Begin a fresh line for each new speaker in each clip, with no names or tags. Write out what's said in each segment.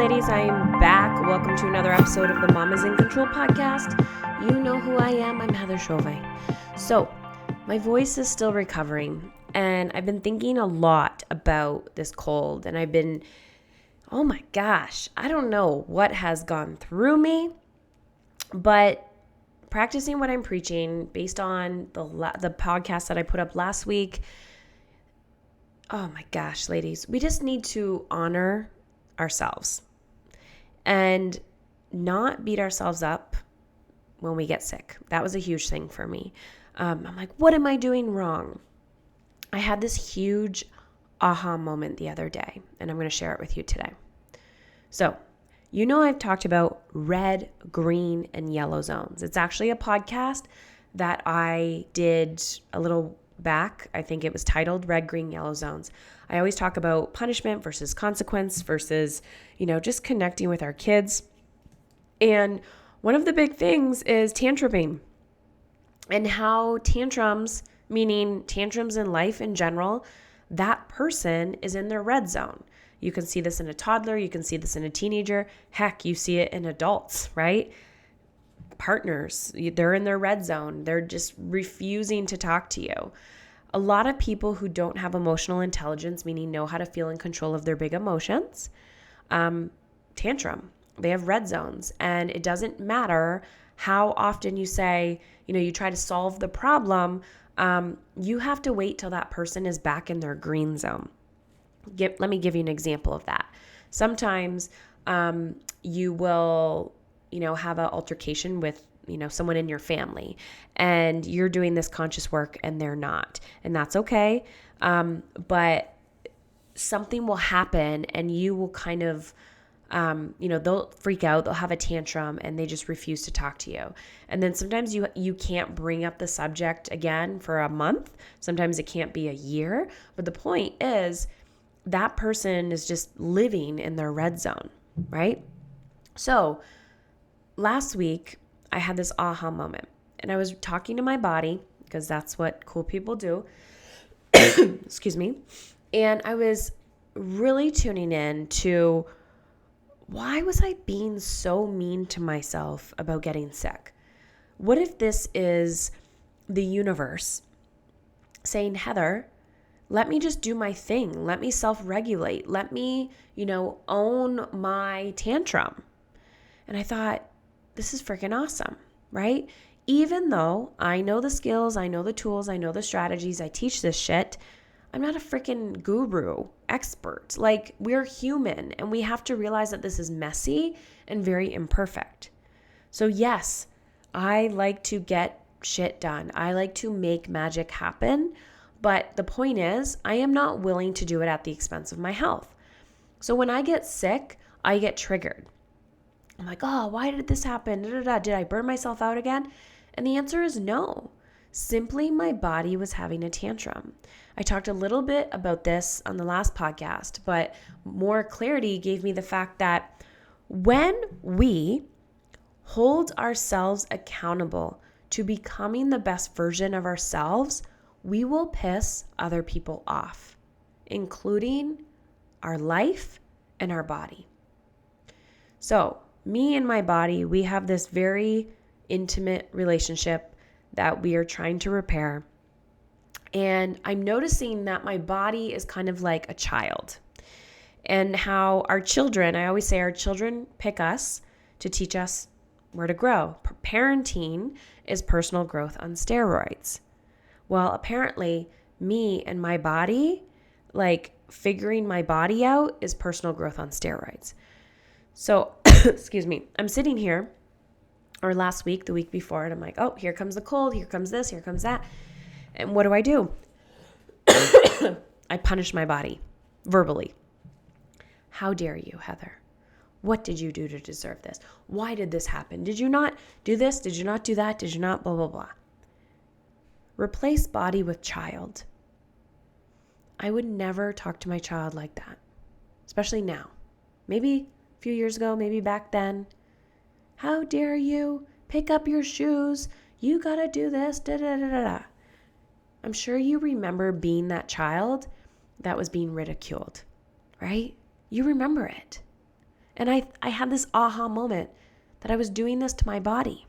ladies, I am back. Welcome to another episode of the Mamas in Control podcast. You know who I am. I'm Heather Chauvet. So, my voice is still recovering, and I've been thinking a lot about this cold, and I've been, oh my gosh, I don't know what has gone through me, but practicing what I'm preaching based on the podcast that I put up last week. Oh my gosh, ladies, we just need to honor ourselves and not beat ourselves up when we get sick. That was a huge thing for me. I'm like, what am I doing wrong? I had this huge aha moment the other day, and I'm going to share it with you today. So, you know, I've talked about red, green, and yellow zones. It's actually a podcast that I did a little back. I think it was titled Red, Green, Yellow Zones. I always talk about punishment versus consequence versus, just connecting with our kids. And one of the big things is tantruming, and how tantrums, meaning tantrums in life in general, that person is in their red zone. You can see this in a toddler. You can see this in a teenager. Heck, you see it in adults, right? Partners, they're in their red zone. They're just refusing to talk to you. A lot of people who don't have emotional intelligence, meaning know how to feel in control of their big emotions, tantrum. They have red zones, and it doesn't matter how often you say, you try to solve the problem. You have to wait till that person is back in their green zone. Let me give you an example of that. Sometimes you will, have an altercation with, someone in your family, and you're doing this conscious work and they're not, and that's okay. But something will happen and you will kind of, they'll freak out, they'll have a tantrum, and they just refuse to talk to you. And then sometimes you can't bring up the subject again for a month. Sometimes it can't be a year. But the point is that person is just living in their red zone, right? So last week I had this aha moment, and I was talking to my body, because that's what cool people do. Excuse me. And I was really tuning in to, why was I being so mean to myself about getting sick? What if this is the universe saying, Heather, let me just do my thing. Let me self-regulate. Let me, own my tantrum. And I thought, this is freaking awesome, right? Even though I know the skills, I know the tools, I know the strategies, I teach this shit, I'm not a freaking guru, expert. Like, we're human, and we have to realize that this is messy and very imperfect. So yes, I like to get shit done. I like to make magic happen. But the point is, I am not willing to do it at the expense of my health. So when I get sick, I get triggered. I'm like, oh, why did this happen? Did I burn myself out again? And the answer is no. Simply, my body was having a tantrum. I talked a little bit about this on the last podcast, but more clarity gave me the fact that when we hold ourselves accountable to becoming the best version of ourselves, we will piss other people off, including our life and our body. So, me and my body, we have this very intimate relationship that we are trying to repair. And I'm noticing that my body is kind of like a child. And how our children, I always say our children pick us to teach us where to grow. Parenting is personal growth on steroids. Well, apparently, me and my body, like figuring my body out, is personal growth on steroids. So, excuse me, I'm sitting here, or last week, the week before, and I'm like, oh, here comes the cold, here comes this, here comes that. And what do? I punish my body verbally. How dare you, Heather? What did you do to deserve this? Why did this happen? Did you not do this? Did you not do that? Did you not blah, blah, blah? Replace body with child. I would never talk to my child like that, especially now. Maybe a few years ago, maybe back then. How dare you? Pick up your shoes. You gotta do this, da da da da da. I'm sure you remember being that child that was being ridiculed, right? You remember it. And I had this aha moment that I was doing this to my body,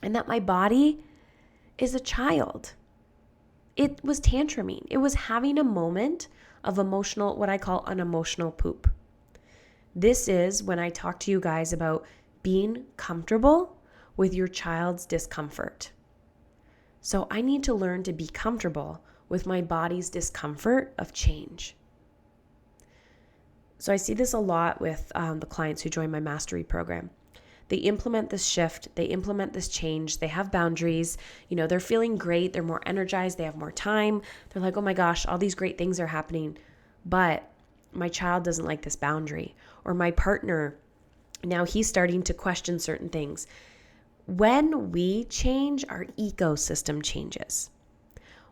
and that my body is a child. It was tantruming. It was having a moment of emotional, what I call an emotional poop. This is when I talk to you guys about being comfortable with your child's discomfort. So I need to learn to be comfortable with my body's discomfort of change. So I see this a lot with the clients who join my mastery program. They implement this shift, they implement this change, they have boundaries, they're feeling great, they're more energized, they have more time. They're like, oh my gosh, all these great things are happening, but my child doesn't like this boundary. Or my partner, now he's starting to question certain things. When we change, our ecosystem changes.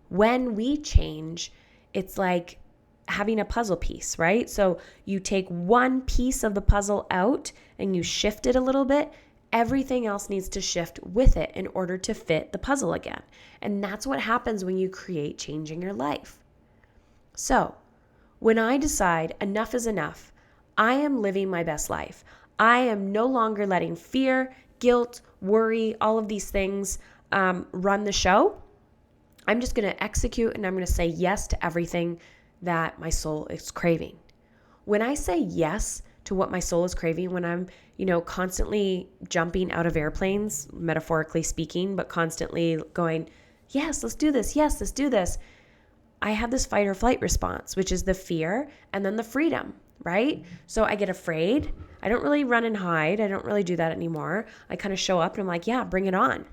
When we change, it's like having a puzzle piece, right? So you take one piece of the puzzle out and you shift it a little bit, everything else needs to shift with it in order to fit the puzzle again. And that's what happens when you create change in your life. So when I decide enough is enough, I am living my best life. I am no longer letting fear, guilt, worry, all of these things run the show. I'm just going to execute, and I'm going to say yes to everything that my soul is craving. When I say yes to what my soul is craving, when I'm, constantly jumping out of airplanes, metaphorically speaking, but constantly going, yes, let's do this. Yes, let's do this. I have this fight or flight response, which is the fear and then the freedom, right? So I get afraid. I don't really run and hide. I don't really do that anymore. I kind of show up and I'm like, yeah, bring it on.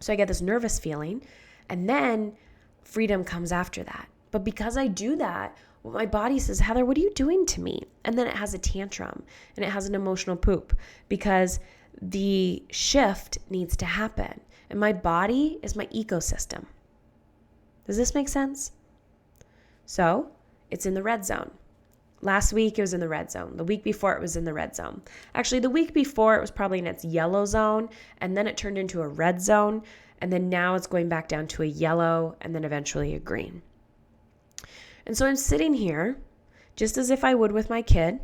So I get this nervous feeling, and then freedom comes after that. But because I do that, my body says, Heather, what are you doing to me? And then it has a tantrum and it has an emotional poop because the shift needs to happen. And my body is my ecosystem. Does this make sense? So it's in the red zone. Last week it was in the red zone. The week before it was in the red zone. Actually, the week before it was probably in its yellow zone, and then it turned into a red zone, and then now it's going back down to a yellow and then eventually a green. And so I'm sitting here just as if I would with my kid,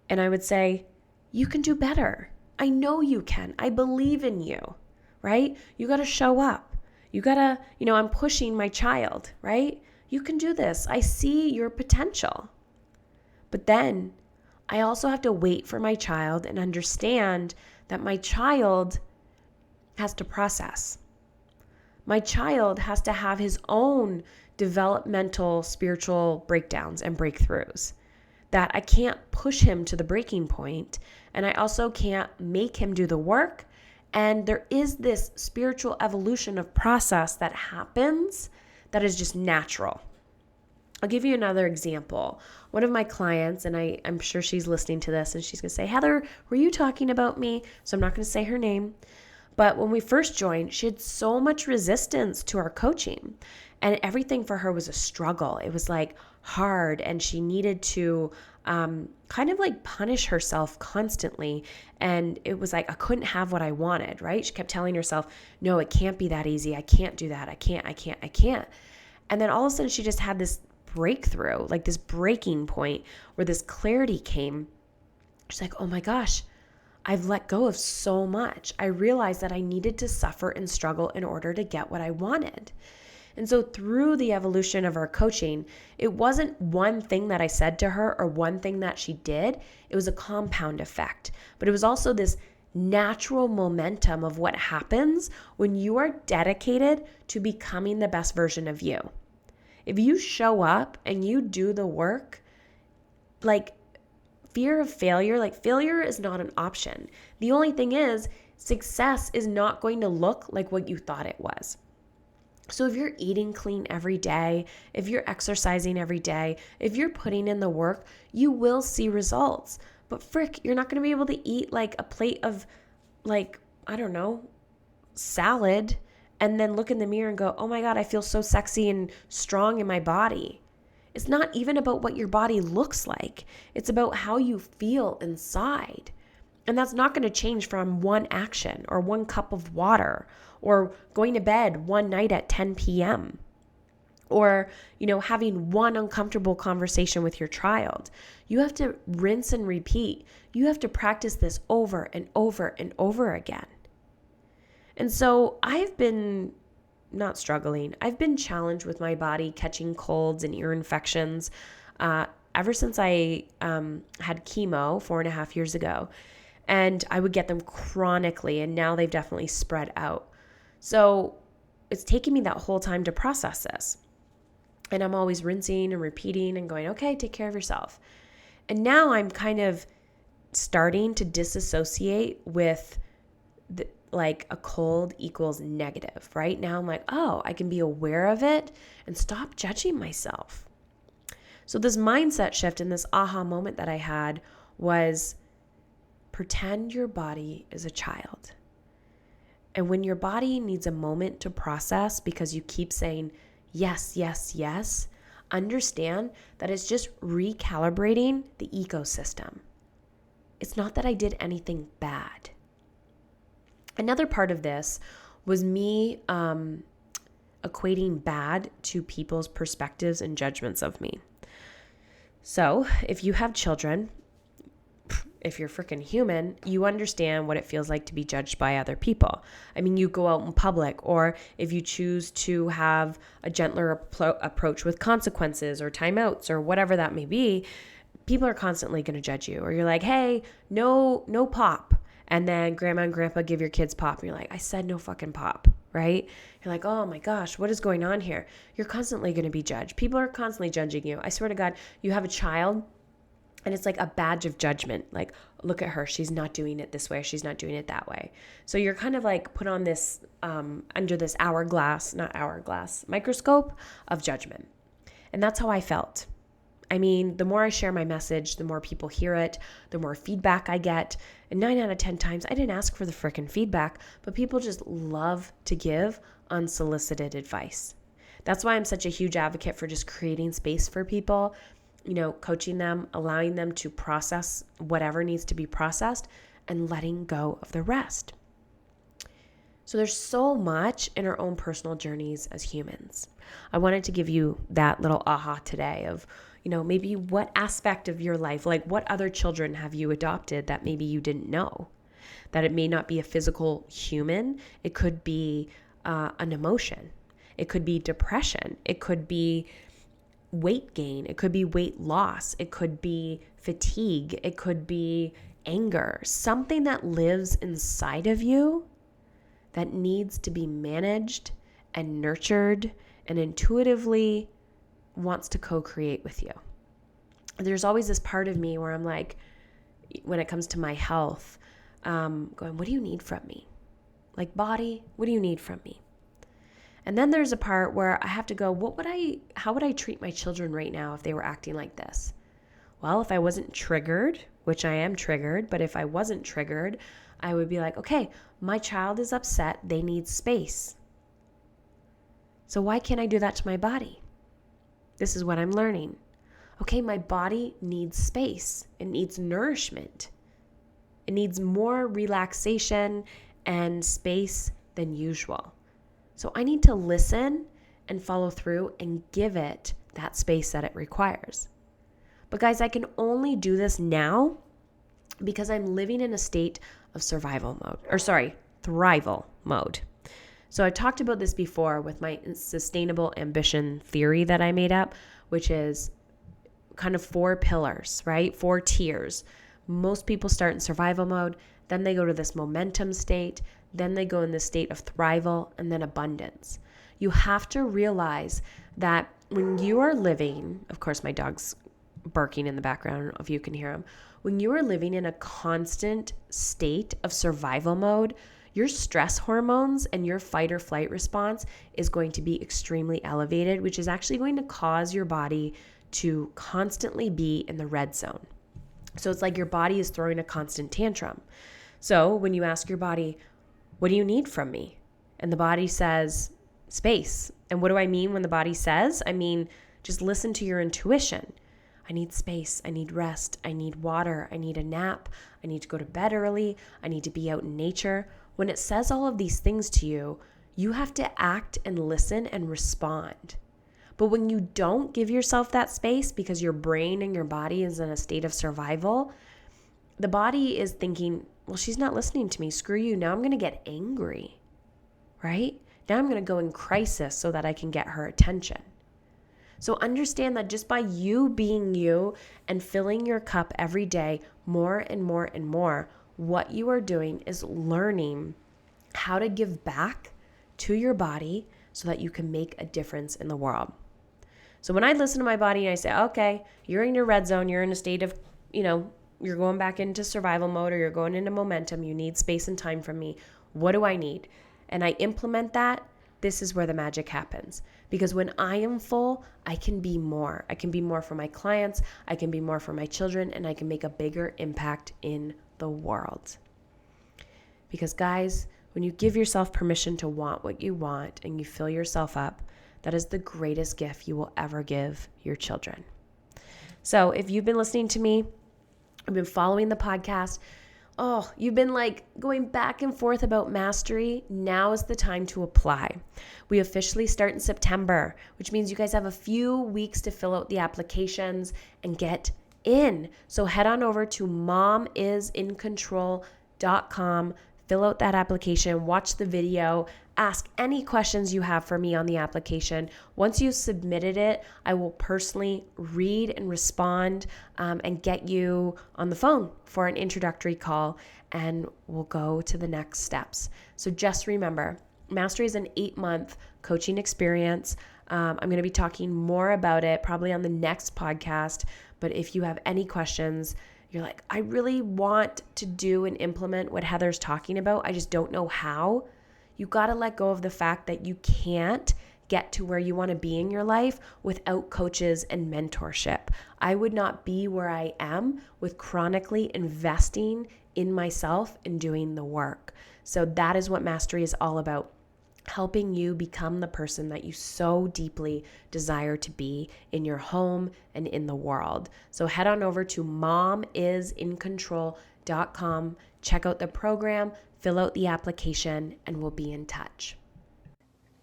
and I would say, you can do better. I know you can. I believe in you, right? You got to show up. You got to, I'm pushing my child, right? You can do this. I see your potential. But then I also have to wait for my child and understand that my child has to process. My child has to have his own developmental spiritual breakdowns and breakthroughs, that I can't push him to the breaking point, and I also can't make him do the work. And there is this spiritual evolution of process that happens that is just natural. I'll give you another example. One of my clients, and I'm sure she's listening to this, and she's going to say, Heather, were you talking about me? So I'm not going to say her name. But when we first joined, she had so much resistance to our coaching, and everything for her was a struggle. It was like hard, and she needed to kind of like punish herself constantly. And it was like, I couldn't have what I wanted, right? She kept telling herself, no, it can't be that easy. I can't do that. I can't. And then all of a sudden she just had this breakthrough, like this breaking point where this clarity came. She's like, oh my gosh, I've let go of so much. I realized that I needed to suffer and struggle in order to get what I wanted. And so through the evolution of our coaching, it wasn't one thing that I said to her or one thing that she did. It was a compound effect. But it was also this natural momentum of what happens when you are dedicated to becoming the best version of you. If you show up and you do the work, like fear of failure, like failure is not an option. The only thing is, success is not going to look like what you thought it was. So if you're eating clean every day, if you're exercising every day, if you're putting in the work, you will see results. But frick, you're not going to be able to eat like a plate of salad and then look in the mirror and go, oh my God, I feel so sexy and strong in my body. It's not even about what your body looks like. It's about how you feel inside. And that's not going to change from one action or one cup of water or going to bed one night at 10 p.m. Or, having one uncomfortable conversation with your child. You have to rinse and repeat. You have to practice this over and over and over again. And so I've been not struggling. I've been challenged with my body catching colds and ear infections ever since I had chemo 4.5 years ago. And I would get them chronically, and now they've definitely spread out. So it's taken me that whole time to process this. And I'm always rinsing and repeating and going, okay, take care of yourself. And now I'm kind of starting to disassociate with like a cold equals negative, right? Now I'm like, oh, I can be aware of it and stop judging myself. So this mindset shift and this aha moment that I had was pretend your body is a child. And when your body needs a moment to process because you keep saying, yes, yes, yes, understand that it's just recalibrating the ecosystem. It's not that I did anything bad. Another part of this was me equating bad to people's perspectives and judgments of me. So if you have children, if you're freaking human, you understand what it feels like to be judged by other people. I mean, you go out in public, or if you choose to have a gentler approach with consequences or timeouts or whatever that may be, people are constantly going to judge you. Or you're like, hey, no pop. And then grandma and grandpa give your kids pop. And you're like, I said no fucking pop, right? You're like, oh my gosh, what is going on here? You're constantly going to be judged. People are constantly judging you. I swear to God, you have a child, and it's like a badge of judgment. Like, look at her. She's not doing it this way. She's not doing it that way. So you're kind of like put on this, under this microscope of judgment. And that's how I felt. I mean, the more I share my message, the more people hear it, the more feedback I get. And 9 out of 10 times, I didn't ask for the frickin' feedback, but people just love to give unsolicited advice. That's why I'm such a huge advocate for just creating space for people, coaching them, allowing them to process whatever needs to be processed, and letting go of the rest. So there's so much in our own personal journeys as humans. I wanted to give you that little aha today of, maybe what aspect of your life, like what other children have you adopted that maybe you didn't know? That it may not be a physical human. It could be an emotion. It could be depression. It could be weight gain. It could be weight loss. It could be fatigue. It could be anger. Something that lives inside of you that needs to be managed and nurtured and intuitively wants to co-create with you. There's always this part of me where I'm like, when it comes to my health, going, what do you need from me? Like, body, what do you need from me? And then there's a part where I have to go, how would I treat my children right now if they were acting like this? Well, if I wasn't triggered, which I am triggered, but if I wasn't triggered, I would be like, okay, my child is upset. They need space. So why can't I do that to my body? This is what I'm learning. Okay, my body needs space. It needs nourishment. It needs more relaxation and space than usual. So I need to listen and follow through and give it that space that it requires. But guys, I can only do this now because I'm living in a state of thrival mode. So I talked about this before with my sustainable ambition theory that I made up, which is kind of 4 pillars, right? 4 tiers. Most people start in survival mode, then they go to this momentum state, then they go in the state of thrival, and then abundance. You have to realize that when you are living, of course my dog's barking in the background, I don't know if you can hear him. When you are living in a constant state of survival mode, your stress hormones and your fight or flight response is going to be extremely elevated, which is actually going to cause your body to constantly be in the red zone. So it's like your body is throwing a constant tantrum. So when you ask your body, what do you need from me? And the body says, space. And what do I mean when the body says? I mean, just listen to your intuition. I need space. I need rest. I need water. I need a nap. I need to go to bed early. I need to be out in nature. When it says all of these things to you, you have to act and listen and respond. But when you don't give yourself that space because your brain and your body is in a state of survival, the body is thinking, well, she's not listening to me. Screw you. Now I'm going to get angry, right? Now I'm going to go in crisis so that I can get her attention. So understand that just by you being you and filling your cup every day more and more and more, what you are doing is learning how to give back to your body so that you can make a difference in the world. So when I listen to my body and I say, okay, you're in your red zone, you're in a state of, you're going back into survival mode or you're going into momentum, you need space and time from me. What do I need? And I implement that. This is where the magic happens. Because when I am full, I can be more. I can be more for my clients, I can be more for my children, and I can make a bigger impact in the world. Because guys, when you give yourself permission to want what you want and you fill yourself up, that is the greatest gift you will ever give your children. So if you've been listening to me, I've been following the podcast, you've been going back and forth about mastery. Now is the time to apply. We officially start in September, which means you guys have a few weeks to fill out the applications and get in. So head on over to momisincontrol.com, fill out that application, watch the video, ask any questions you have for me on the application. Once you've submitted it, I will personally read and respond and get you on the phone for an introductory call, and we'll go to the next steps. So just remember, Mastery is an 8-month coaching experience. I'm going to be talking more about it probably on the next podcast, but if you have any questions, you're like, I really want to do and implement what Heather's talking about, I just don't know how. You got to let go of the fact that you can't get to where you want to be in your life without coaches and mentorship. I would not be where I am with chronically investing in myself and doing the work. So that is what Mastery is all about. Helping you become the person that you so deeply desire to be in your home and in the world. So head on over to momisincontrol.com, check out the program, fill out the application, and we'll be in touch.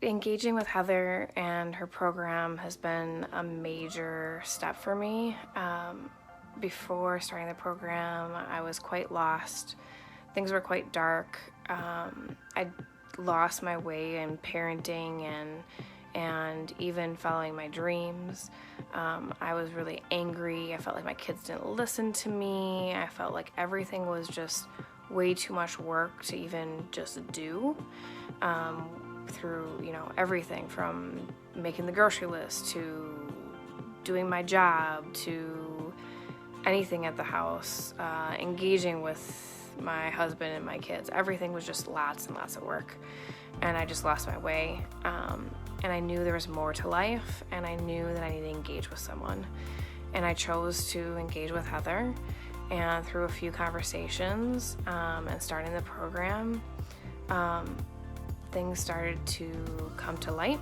Engaging with Heather and her program has been a major step for me. Before starting the program, I was quite lost. Things were quite dark. I lost my way in parenting and even following my dreams. I was really angry. I felt like my kids didn't listen to me. I felt like everything was just way too much work to even just do, through everything from making the grocery list to doing my job to anything at the house, engaging with my husband and my kids. Everything was just lots and lots of work, and I just lost my way. And I knew there was more to life, and I knew that I needed to engage with someone. And I chose to engage with Heather, and through a few conversations and starting the program, things started to come to light.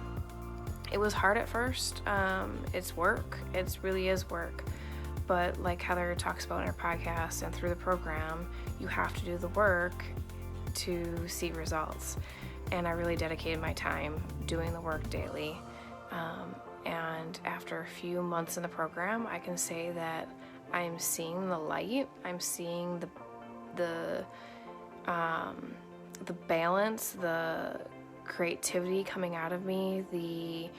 It was hard at first. It's work. It really is work. But like Heather talks about in her podcast and through the program, you have to do the work to see results. And I really dedicated my time doing the work daily. And after a few months in the program, I can say that I'm seeing the light. I'm seeing the balance, the creativity coming out of me, the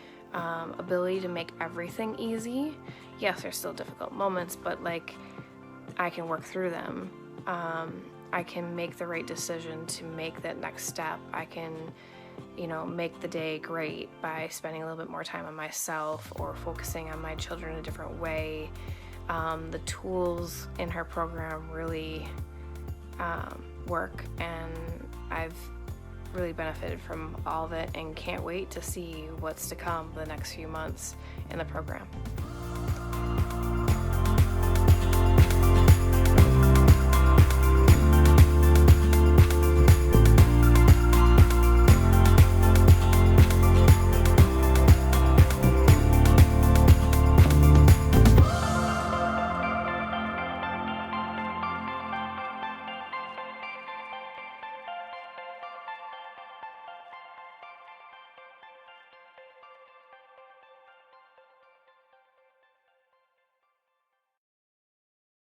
ability to make everything easy. Yes, there's still difficult moments, but I can work through them. I can make the right decision to make that next step. I can, make the day great by spending a little bit more time on myself or focusing on my children in a different way. The tools in her program really work, and I've really benefited from all of it and can't wait to see what's to come the next few months in the program.